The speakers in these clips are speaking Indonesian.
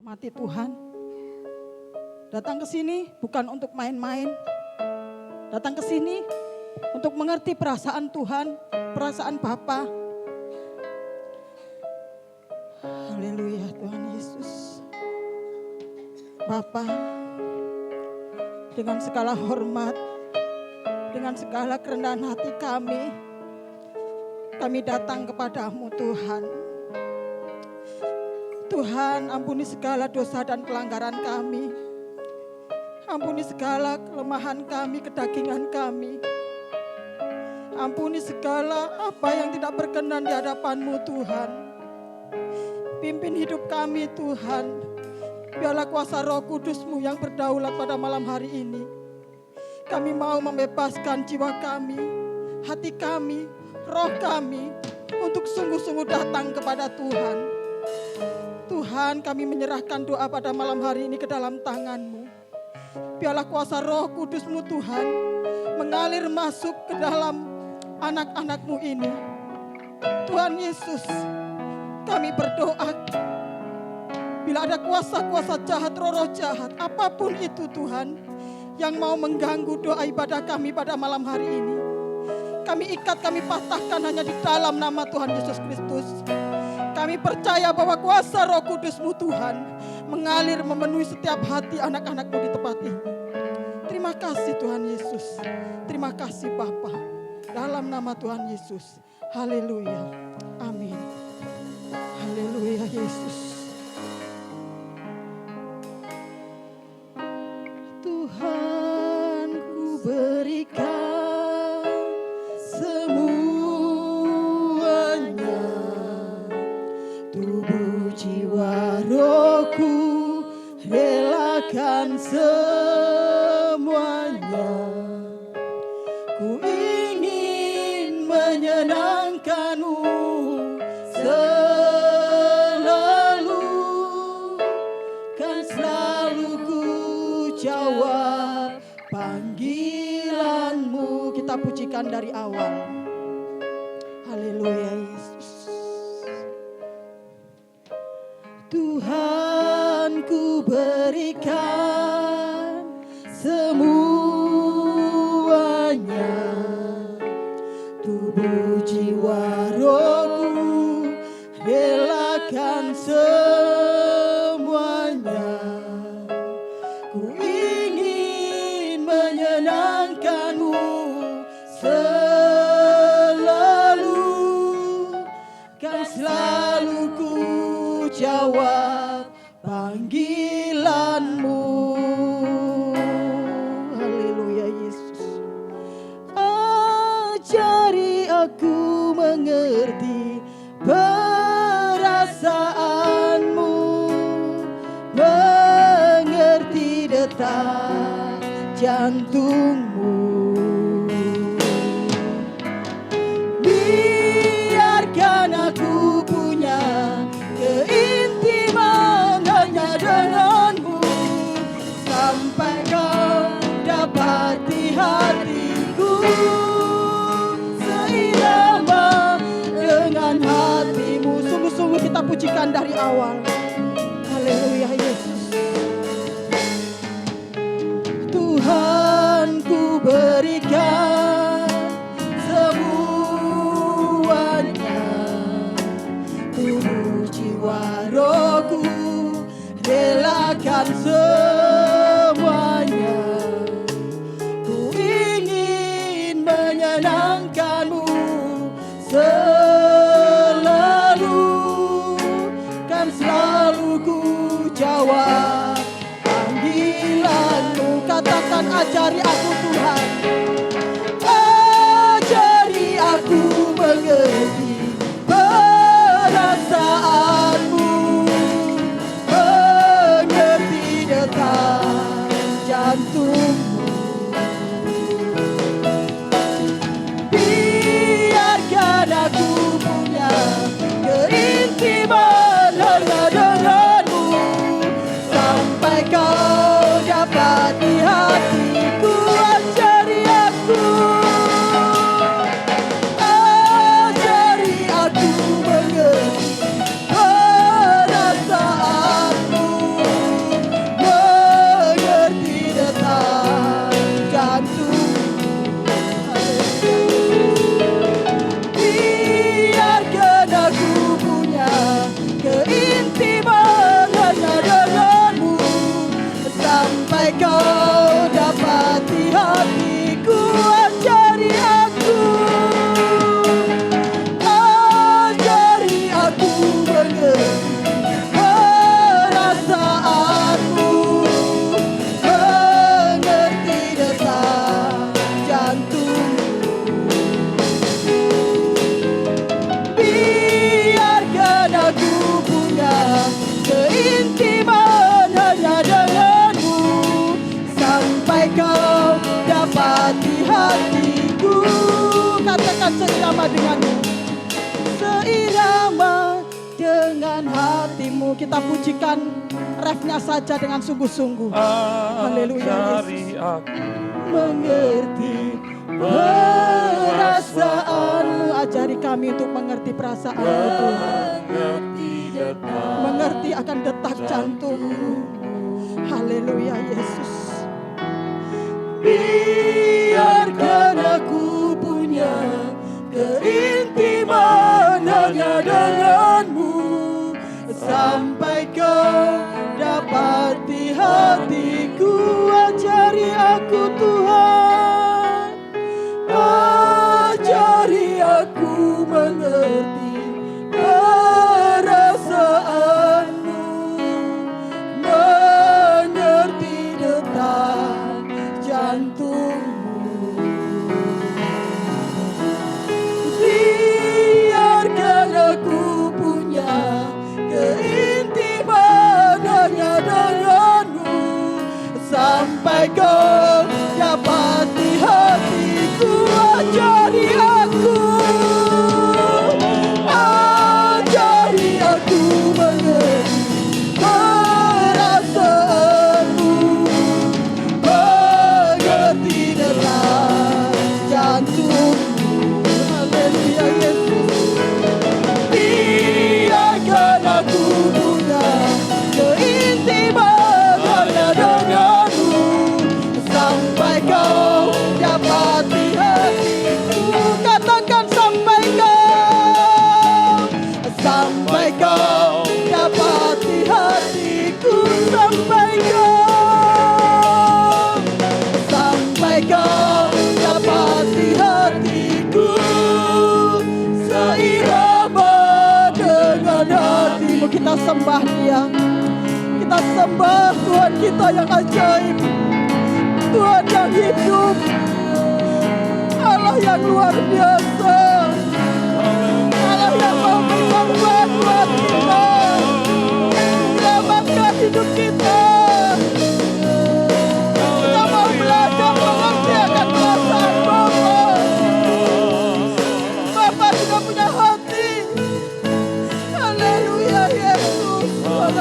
menikmati Tuhan. Datang ke sini bukan untuk main-main. Datang ke sini untuk mengerti perasaan Tuhan, perasaan Bapa. Haleluya Tuhan Yesus. Bapa, dengan segala hormat, dengan segala kerendahan hati kami datang kepadamu Tuhan. Tuhan, ampuni segala dosa dan pelanggaran kami. Ampuni segala kelemahan kami, kedagingan kami. Ampuni segala apa yang tidak berkenan di hadapan-Mu Tuhan. Pimpin hidup kami Tuhan. Biarlah kuasa Roh Kudus-Mu yang berdaulat pada malam hari ini. Kami mau membebaskan jiwa kami, hati kami, roh kami untuk sungguh-sungguh datang kepada Tuhan. Tuhan, kami menyerahkan doa pada malam hari ini ke dalam tangan-Mu. Biarlah kuasa Roh Kudus-Mu Tuhan mengalir masuk ke dalam anak-anak-Mu ini. Tuhan Yesus, kami berdoa bila ada kuasa-kuasa jahat, roh-roh jahat, apapun itu Tuhan, yang mau mengganggu doa ibadah kami pada malam hari ini, kami ikat, kami patahkan hanya di dalam nama Tuhan Yesus Kristus. Kami percaya bahwa kuasa Roh Kudus-Mu Tuhan mengalir memenuhi setiap hati anak-anak-Mu di tempat ini. Terima kasih Tuhan Yesus. Terima kasih Bapa. Dalam nama Tuhan Yesus. Haleluya. Amin. Haleluya Yesus. Tuhan, ku berikan semuanya, tubuh jiwa rohku, relakan semuanya. Ku ingin menyenangkan-Mu selalu, kan selalu ku jawab panggilan-Mu. Kita pujikan dari awal. Haleluya Yesus. Tuhan, ku berikan semuanya, tubuh jiwa rohku, relakan semuanya. Ku ingin menyenangkan-Mu selalu, kan selalu ku jawab panggilan-Mu. Haleluya Yesus. Ajari aku mengerti perasaanmu, mengerti detak jantungmu. Biarkan aku punya keintiman hanya denganmu, sampai kau dapati hatiku seirama dengan hatimu. Sungguh-sungguh kita pujikan dari awal. Haleluya Yesus. Tuhan, ku berikan semuanya, tubuh jiwa rohku, relakan semuanya. Ku ingin menyenangkan-Mu selalu, kan selalu ku jawab panggilan-Mu. Katakan, ajari aku Tuhan, ajari aku mengerti perasaanmu, mengerti detak jantungmu. Biarkan aku punya keintiman hanya denganmu, sampai kau dapati hatiku. Ajari aku, ajari aku mengerti perasaanmu, denganmu. Seirama dengan hatimu. Kita pujikan refnya saja dengan sungguh-sungguh. Haleluya Yesus. Mengerti perasaanmu. Ajari kami untuk mengerti perasaanmu Tuhan. Mengerti akan detak jantungmu. Haleluya Yesus. Biarkan aku punya keintiman hanya denganmu, sampai kau dapati hatiku. Ajari aku Tuhan, ajari aku mengerti perasaanmu, mengerti detak jantungmu. Biarkan aku punya keintiman hanya denganmu, sampai kau dapati hatiku. Ajari aku, ajari aku mengerti perasaanmu, mengerti detak jantungmu. Haleluya Yesus. Biarkan aku punya keintiman hanya denganmu, sampai kau dapati hatiku. Katakan sampai kau dapati hatiku. Sampai kau dapati hatiku. Seirama dengan hatimu. Kita sembah Dia, kita sembah Tuhan kita yang ajaib, Tuhan yang hidup, Allah yang luar biasa, Allah yang mau berkorban buat kita, menyelamatkan hidup kita. Kita mau belajar mengerti akan perasaan Bapa. Bapa sudah punya hati. Haleluya Yesus. Oh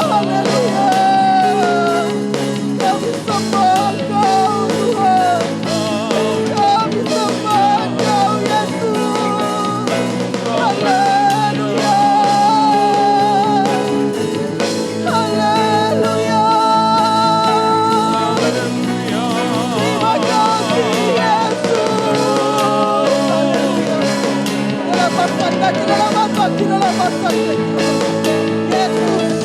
haleluya. Kami sembah Engkau Tuhan. Kami sembah Engkau Yesus. Haleluya. Haleluya. Terima kasih Yesus. Haleluya. Lepaskan kaki dalam hati, lepaskan Yesus.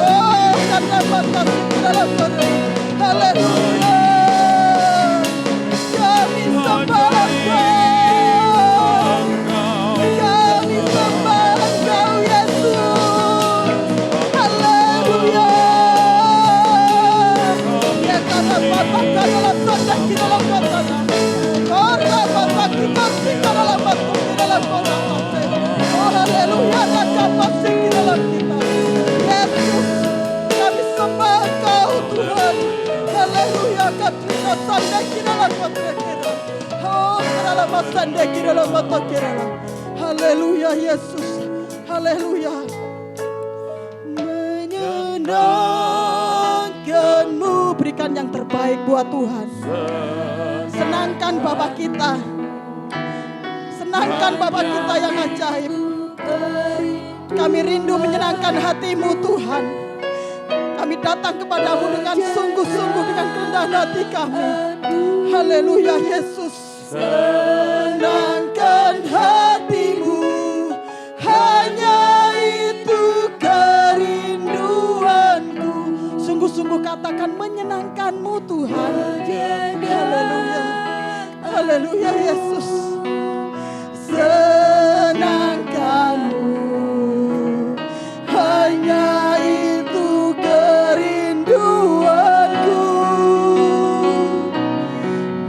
Oh, karena lepaskan dalam hati. Haleluya. Kami sembah Engkau. Kami sembah Engkau Yesus. Haleluya. Ya karena lepaskan dalam tanda kita dalam kata. Karena lepaskan kita dalam hati, dalam kata. Oh haleluya, kapasitas di dalam kita. Yesus, kami sembah Engkau Tuhan. Haleluya, katrina sanda kira dalam mata kira. Oh, dalam sanda kira dalam mata kira. Haleluya Yesus. Haleluya. Menyenangkanmu, berikan yang terbaik buat Tuhan. Senangkan Bapa kita. Senangkan Bapa kita yang ajaib. Kami rindu menyenangkan hati-Mu Tuhan. Kami datang kepadamu dengan sungguh-sungguh, dengan kerendahan hati kami. Haleluya Yesus. Senangkan hati-Mu, hanya itu kerinduanku. Sungguh-sungguh katakan menyenangkan-Mu Tuhan. Haleluya. Haleluya Yesus. Senangkan-Mu, hanya itu kerinduanku.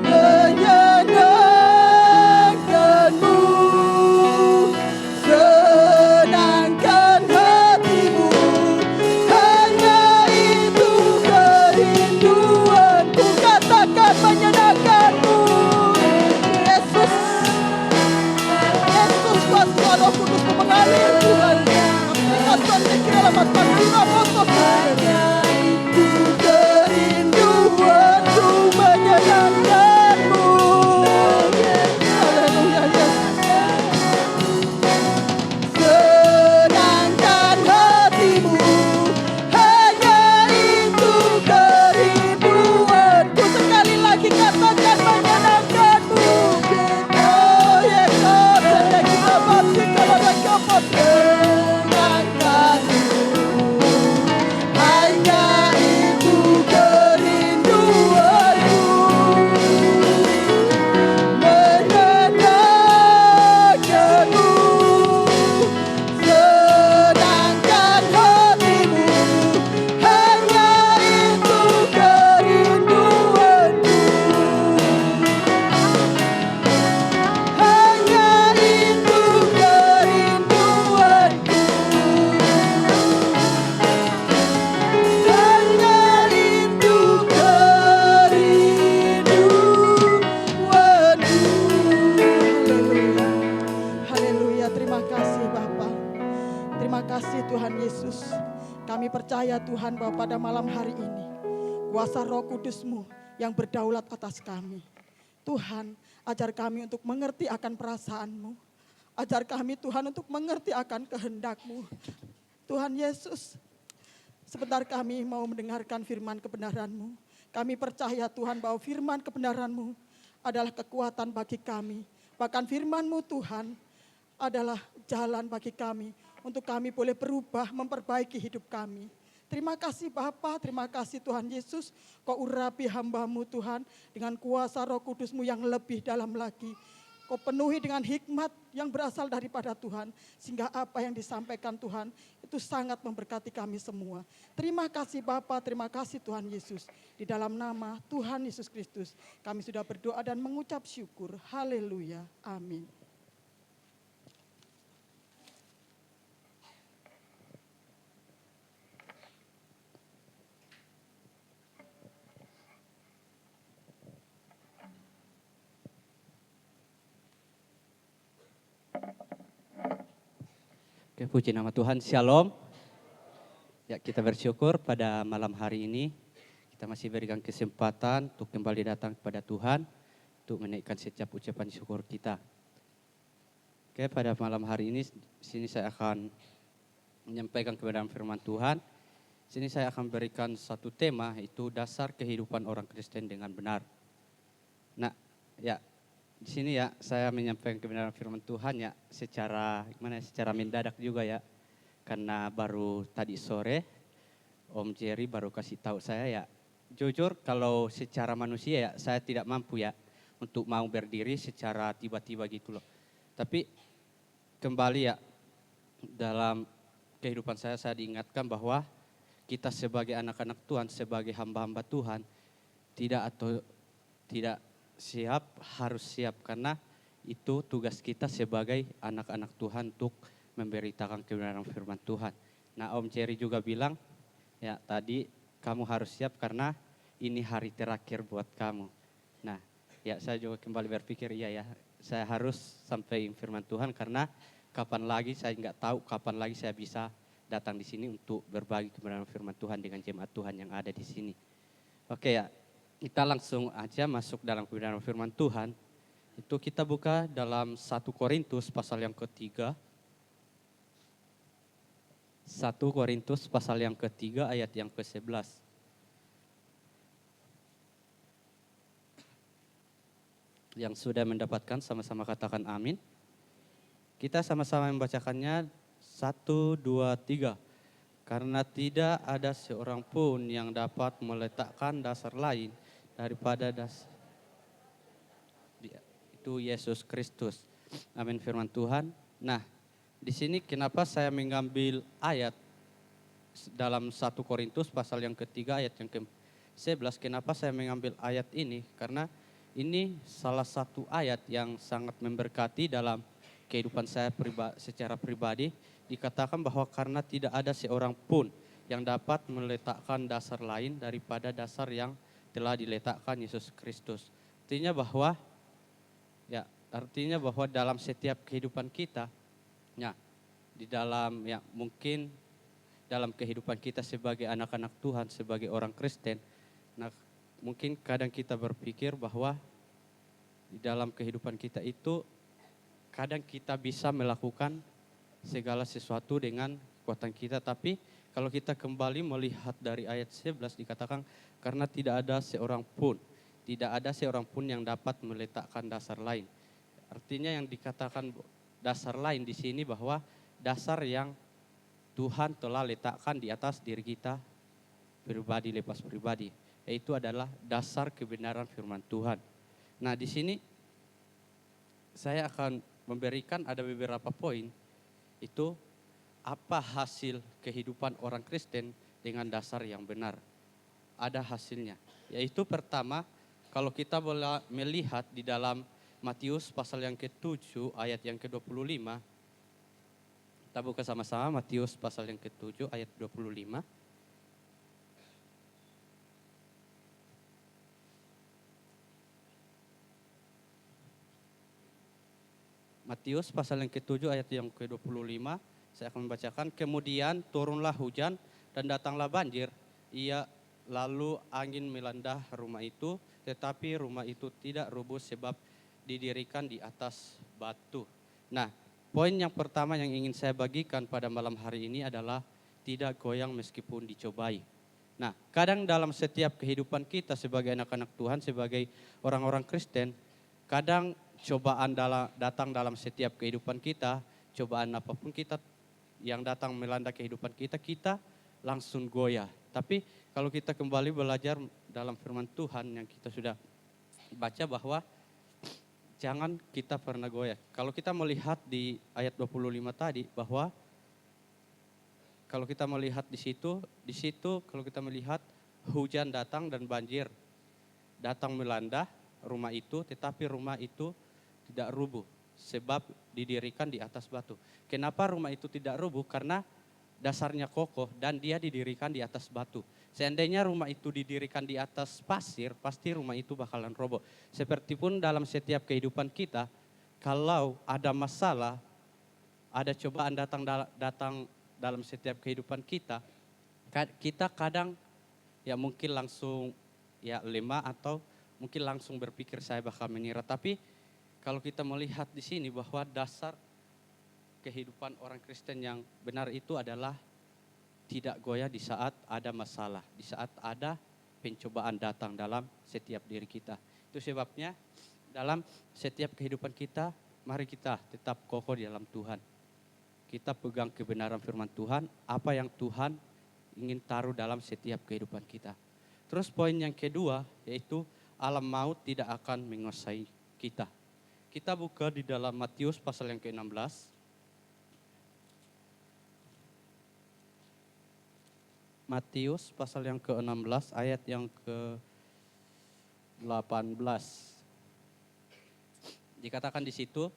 Menyenangkan-Mu, senangkan hati-Mu, hanya itu kerinduanku. Katakan menyenangkan-Mu. selamatkan Rabotos. Kerinduanku menyenangkanmu. Haleluya Yesus. Senangkan hatimu, hanya itu kerinduanku. Sekali lagi katakan menyenangkanmu. Oh ya God, saya kita mati kalau mereka menyenangkanmu. Hanya itu kerinduanku. Menyenangkanmu. Senangkan hatimu, hanya itu kerinduanku. Hanya itu kerinduanku. Hanya itu kerinduanku. Haleluya. Haleluya. Terima kasih Bapa. Terima kasih Tuhan Yesus. Kami percaya Tuhan bahwa pada malam hari ini kuasa Roh Kudus-Mu yang berdaulat atas kami. Tuhan, ajar kami untuk mengerti akan perasaan-Mu. Ajar kami Tuhan untuk mengerti akan kehendak-Mu. Tuhan Yesus, sebentar kami mau mendengarkan firman kebenaran-Mu. Kami percaya Tuhan bahwa firman kebenaran-Mu adalah kekuatan bagi kami. Bahkan firman-Mu Tuhan adalah jalan bagi kami untuk kami boleh berubah, memperbaiki hidup kami. Terima kasih Bapa, terima kasih Tuhan Yesus. Kau urapi hamba-Mu Tuhan dengan kuasa Roh Kudus-Mu yang lebih dalam lagi. Kau penuhi dengan hikmat yang berasal daripada Tuhan. Sehingga apa yang disampaikan Tuhan itu sangat memberkati kami semua. Terima kasih Bapa, terima kasih Tuhan Yesus. Di dalam nama Tuhan Yesus Kristus kami sudah berdoa dan mengucap syukur. Haleluya, amin. Oke, puji nama Tuhan, Shalom. Ya, kita bersyukur pada malam hari ini kita masih berikan kesempatan untuk kembali datang kepada Tuhan untuk menaikkan setiap ucapan syukur kita. Oke, pada malam hari ini sini saya akan menyampaikan kebenaran firman Tuhan. Sini saya akan berikan satu tema, yaitu dasar kehidupan orang Kristen dengan benar. Nah, ya di sini ya saya menyampaikan kebenaran firman Tuhan ya secara mendadak juga ya. Karena baru tadi sore Om Jerry baru kasih tahu saya ya. Jujur kalau secara manusia ya saya tidak mampu ya untuk mau berdiri secara tiba-tiba gitu loh. Tapi kembali ya dalam kehidupan saya diingatkan bahwa kita sebagai anak-anak Tuhan, sebagai hamba-hamba Tuhan tidak siap, harus siap karena itu tugas kita sebagai anak-anak Tuhan untuk memberitakan kebenaran firman Tuhan. Nah, Om Jerry juga bilang ya tadi kamu harus siap karena ini hari terakhir buat kamu. Nah, ya saya juga kembali berpikir iya ya, saya harus sampaikan firman Tuhan karena kapan lagi saya nggak tahu kapan lagi saya bisa datang di sini untuk berbagi kebenaran firman Tuhan dengan jemaat Tuhan yang ada di sini. Oke ya. Kita langsung aja masuk dalam kebenaran firman Tuhan. Itu kita buka dalam 1 Korintus pasal yang ketiga. 1 Korintus pasal yang ketiga ayat yang ke-11. Yang sudah mendapatkan sama-sama katakan amin. Kita sama-sama membacakannya 1, 2, 3. Karena tidak ada seorang pun yang dapat meletakkan dasar lain daripada dasar itu Yesus Kristus. Amin firman Tuhan. Nah, di sini kenapa saya mengambil ayat dalam 1 Korintus pasal yang ketiga ayat yang ke-11. Kenapa saya mengambil ayat ini? Karena ini salah satu ayat yang sangat memberkati dalam kehidupan saya secara pribadi. Dikatakan bahwa karena tidak ada seorang pun yang dapat meletakkan dasar lain daripada dasar yang telah diletakkan Yesus Kristus. Artinya bahwa dalam setiap kehidupan kita, ya di dalam ya mungkin dalam kehidupan kita sebagai anak-anak Tuhan, sebagai orang Kristen. Nah, mungkin kadang kita berpikir bahwa di dalam kehidupan kita itu kadang kita bisa melakukan segala sesuatu dengan kekuatan kita, tapi kalau kita kembali melihat dari ayat 11 dikatakan karena tidak ada seorang pun yang dapat meletakkan dasar lain. Artinya yang dikatakan dasar lain di sini bahwa dasar yang Tuhan telah letakkan di atas diri kita pribadi lepas pribadi, yaitu adalah dasar kebenaran firman Tuhan. Nah, di sini saya akan memberikan ada beberapa poin, itu apa hasil kehidupan orang Kristen dengan dasar yang benar. Ada hasilnya, yaitu pertama, kalau kita boleh melihat di dalam Matius pasal yang ke-7 ayat yang ke-25. Kita buka sama-sama Matius pasal yang ke-7 ayat 25. Matius pasal yang ke-7 ayat yang ke-25, saya akan membacakan. Kemudian turunlah hujan dan datanglah banjir. Lalu angin melanda rumah itu, tetapi rumah itu tidak rubuh sebab didirikan di atas batu. Nah, poin yang pertama yang ingin saya bagikan pada malam hari ini adalah tidak goyang meskipun dicobai. Nah, kadang dalam setiap kehidupan kita sebagai anak-anak Tuhan, sebagai orang-orang Kristen, kadang cobaan datang dalam setiap kehidupan kita, cobaan apapun kita yang datang melanda kehidupan kita, kita langsung goyah. Tapi kalau kita kembali belajar dalam firman Tuhan yang kita sudah baca bahwa jangan kita pernah goyah. Kalau kita melihat di ayat 25 tadi bahwa kalau kita melihat di situ kalau kita melihat hujan datang dan banjir datang melanda rumah itu, tetapi rumah itu tidak rubuh sebab didirikan di atas batu. Kenapa rumah itu tidak rubuh? Karena dasarnya kokoh dan dia didirikan di atas batu. Seandainya rumah itu didirikan di atas pasir, pasti rumah itu bakalan roboh. Sepertipun dalam setiap kehidupan kita, kalau ada masalah, ada cobaan datang dalam setiap kehidupan kita, kita kadang ya mungkin langsung ya lemah atau mungkin langsung berpikir saya bakal menyerah. Tapi kalau kita melihat di sini bahwa dasar kehidupan orang Kristen yang benar itu adalah tidak goyah di saat ada masalah, di saat ada pencobaan datang dalam setiap diri kita. Itu sebabnya dalam setiap kehidupan kita, mari kita tetap kokoh di dalam Tuhan. Kita pegang kebenaran firman Tuhan, apa yang Tuhan ingin taruh dalam setiap kehidupan kita. Terus poin yang kedua, yaitu alam maut tidak akan menguasai kita. Kita buka di dalam Matius pasal yang ke-16. Matius pasal yang ke-16 ayat yang ke-18. Dikatakan di situ,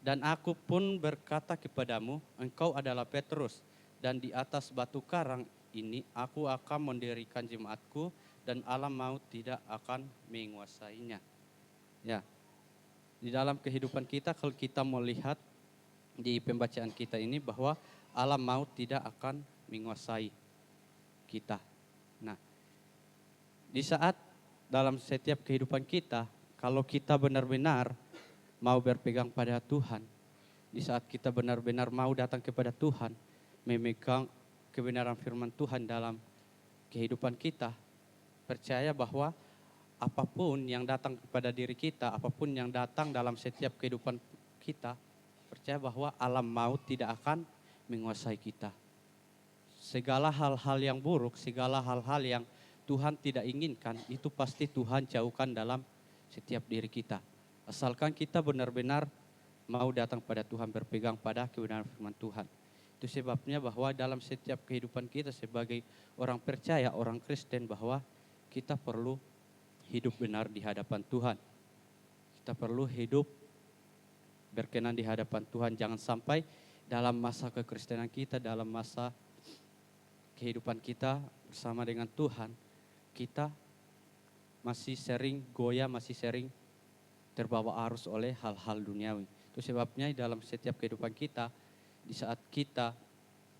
dan aku pun berkata kepadamu, engkau adalah Petrus, dan di atas batu karang ini aku akan mendirikan jemaatku, dan alam maut tidak akan menguasainya. Ya, di dalam kehidupan kita kalau kita melihat di pembacaan kita ini bahwa alam maut tidak akan menguasai kita. Nah, di saat dalam setiap kehidupan kita, kalau kita benar-benar mau berpegang pada Tuhan, di saat kita benar-benar mau datang kepada Tuhan, memegang kebenaran firman Tuhan dalam kehidupan kita, percaya bahwa apapun yang datang kepada diri kita, apapun yang datang dalam setiap kehidupan kita, percaya bahwa alam maut tidak akan menguasai kita. Segala hal-hal yang buruk, segala hal-hal yang Tuhan tidak inginkan, itu pasti Tuhan jauhkan dalam setiap diri kita. Asalkan kita benar-benar mau datang pada Tuhan, berpegang pada kebenaran firman Tuhan. Itu sebabnya bahwa dalam setiap kehidupan kita sebagai orang percaya, orang Kristen, bahwa kita perlu hidup benar di hadapan Tuhan. Kita perlu hidup berkenan di hadapan Tuhan. Jangan sampai dalam masa kekristenan kita, dalam masa kehidupan kita bersama dengan Tuhan, kita masih sering goyah, masih sering terbawa arus oleh hal-hal duniawi. Itu sebabnya dalam setiap kehidupan kita, di saat kita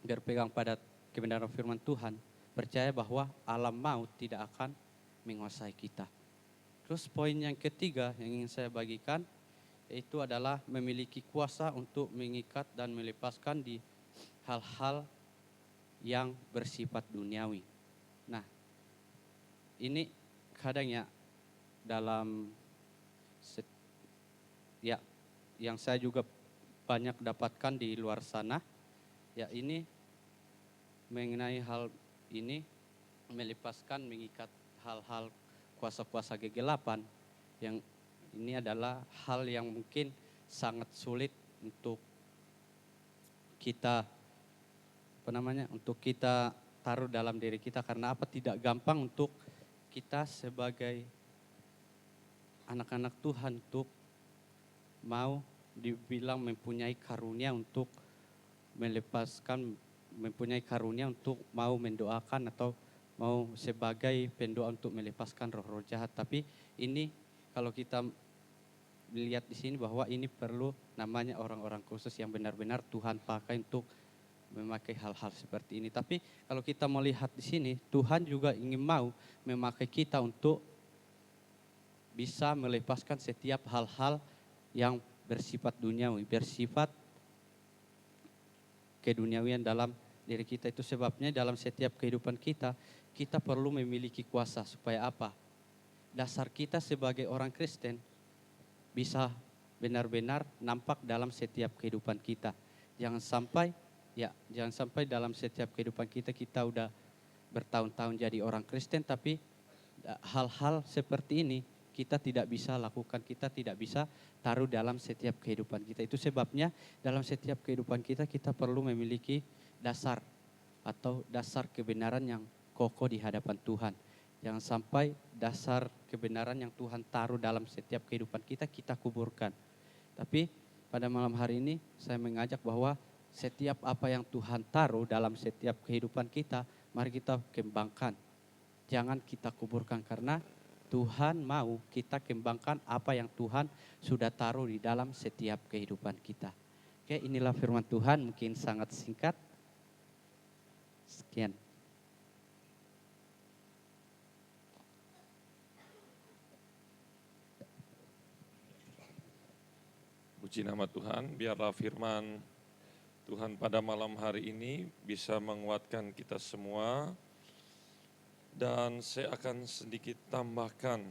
berpegang pada kebenaran firman Tuhan, percaya bahwa alam maut tidak akan menguasai kita. Terus poin yang ketiga yang ingin saya bagikan, yaitu adalah memiliki kuasa untuk mengikat dan melepaskan di hal-hal yang bersifat duniawi. Nah, ini kadang ya dalam yang saya juga banyak dapatkan di luar sana, ya ini mengenai hal ini melepaskan, mengikat hal-hal kuasa-kuasa kegelapan, yang ini adalah hal yang mungkin sangat sulit untuk kita untuk kita taruh dalam diri kita. Karena apa? Tidak gampang untuk kita sebagai anak-anak Tuhan untuk mau dibilang mempunyai karunia untuk melepaskan, mempunyai karunia untuk mau mendoakan atau mau sebagai pendoa untuk melepaskan roh-roh jahat. Tapi ini kalau kita melihat di sini bahwa ini perlu namanya orang-orang khusus yang benar-benar Tuhan pakai untuk memakai hal-hal seperti ini. Tapi kalau kita melihat di sini, Tuhan juga ingin mau memakai kita untuk bisa melepaskan setiap hal-hal yang bersifat duniawi, bersifat keduniawian dalam diri kita. Itu sebabnya dalam setiap kehidupan kita, kita perlu memiliki kuasa supaya apa? Dasar kita sebagai orang Kristen bisa benar-benar nampak dalam setiap kehidupan kita. Jangan sampai dalam setiap kehidupan kita udah bertahun-tahun jadi orang Kristen, tapi hal-hal seperti ini kita tidak bisa lakukan, kita tidak bisa taruh dalam setiap kehidupan kita. Itu sebabnya dalam setiap kehidupan kita perlu memiliki dasar atau dasar kebenaran yang kokoh di hadapan Tuhan. Jangan sampai dasar kebenaran yang Tuhan taruh dalam setiap kehidupan kita kuburkan. Tapi pada malam hari ini saya mengajak bahwa setiap apa yang Tuhan taruh dalam setiap kehidupan kita, mari kita kembangkan. Jangan kita kuburkan, karena Tuhan mau kita kembangkan apa yang Tuhan sudah taruh di dalam setiap kehidupan kita. Oke, inilah firman Tuhan, mungkin sangat singkat. Sekian. Puji nama Tuhan, biarlah firman Tuhan pada malam hari ini bisa menguatkan kita semua. Dan saya akan sedikit tambahkan,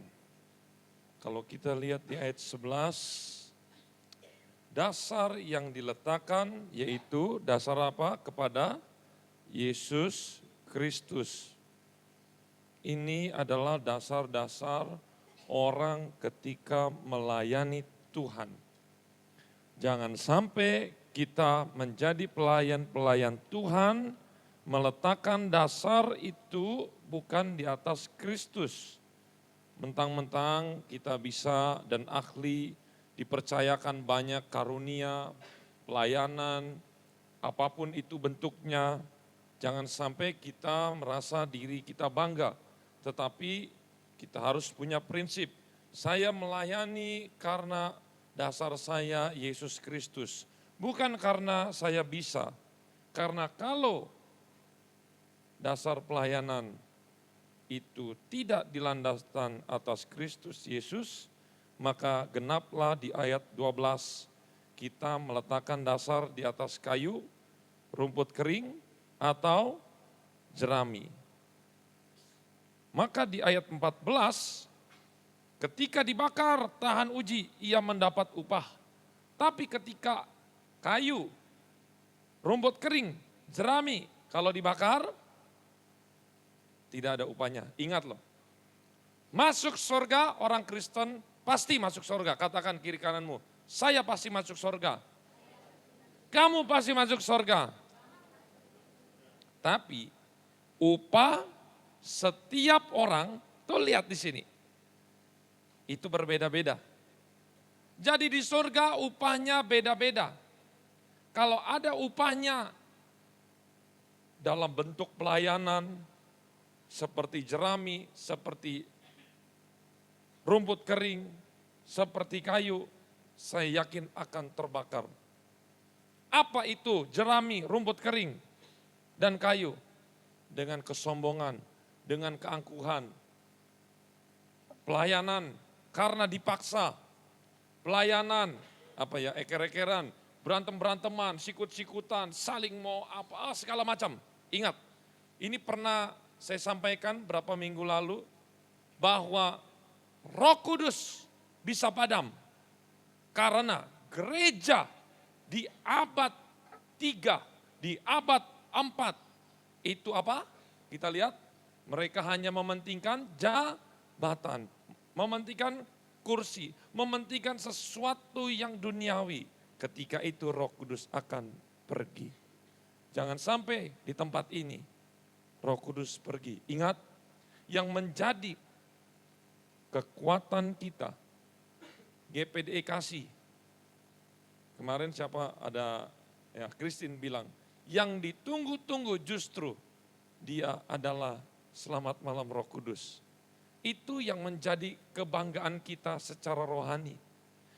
kalau kita lihat di ayat 11, dasar yang diletakkan yaitu dasar apa? Kepada Yesus Kristus. Ini adalah dasar-dasar orang ketika melayani Tuhan. Jangan sampai kita menjadi pelayan-pelayan Tuhan, meletakkan dasar itu bukan di atas Kristus. Mentang-mentang kita bisa dan ahli, dipercayakan banyak karunia, pelayanan, apapun itu bentuknya. Jangan sampai kita merasa diri kita bangga, tetapi kita harus punya prinsip. Saya melayani karena dasar saya Yesus Kristus, bukan karena saya bisa. Karena kalau dasar pelayanan itu tidak dilandaskan atas Kristus Yesus, maka genaplah di ayat 12, kita meletakkan dasar di atas kayu, rumput kering, atau jerami. Maka di ayat 14, ketika dibakar tahan uji, ia mendapat upah. Tapi ketika kayu, rumput kering, jerami, kalau dibakar, tidak ada upahnya. Ingat loh, masuk surga orang Kristen pasti masuk surga. Katakan kiri kananmu, saya pasti masuk surga. Kamu pasti masuk surga. Tapi upah setiap orang, tuh lihat di sini, itu berbeda-beda. Jadi di surga upahnya beda-beda. Kalau ada upahnya dalam bentuk pelayanan, seperti jerami, seperti rumput kering, seperti kayu, saya yakin akan terbakar. Apa itu jerami, rumput kering? dan kayu. Dengan kesombongan, dengan keangkuhan. Pelayanan karena dipaksa. Pelayanan, eker-ekeran, berantem-beranteman, sikut-sikutan, saling mau segala macam. Ingat, ini pernah saya sampaikan berapa minggu lalu, bahwa Roh Kudus bisa padam. Karena gereja di abad 3, di abad 4, itu kita lihat, mereka hanya mementingkan jabatan, mementingkan kursi, mementingkan sesuatu yang duniawi. Ketika itu Roh Kudus akan pergi. Jangan sampai di tempat ini Roh Kudus pergi. Ingat, yang menjadi kekuatan kita, GPDE kasih. Kemarin Christine bilang, yang ditunggu-tunggu justru dia adalah selamat malam Roh Kudus. Itu yang menjadi kebanggaan kita secara rohani.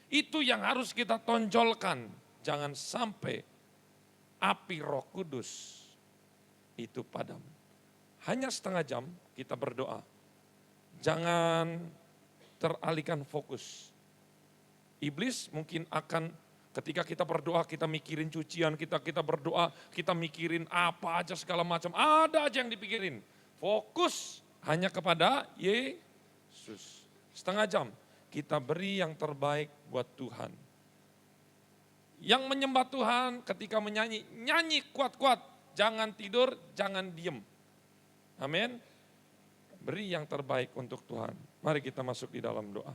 Itu yang harus kita tonjolkan. Jangan sampai api Roh Kudus itu padam. Hanya setengah jam kita berdoa. Jangan teralihkan fokus. Iblis mungkin akan, ketika kita berdoa, kita mikirin cucian, kita berdoa, kita mikirin apa aja segala macam, ada aja yang dipikirin. Fokus hanya kepada Yesus. Setengah jam kita beri yang terbaik buat Tuhan. Yang menyembah Tuhan ketika menyanyi, nyanyi kuat-kuat, jangan tidur, jangan diem. Amin. Beri yang terbaik untuk Tuhan. Mari kita masuk di dalam doa.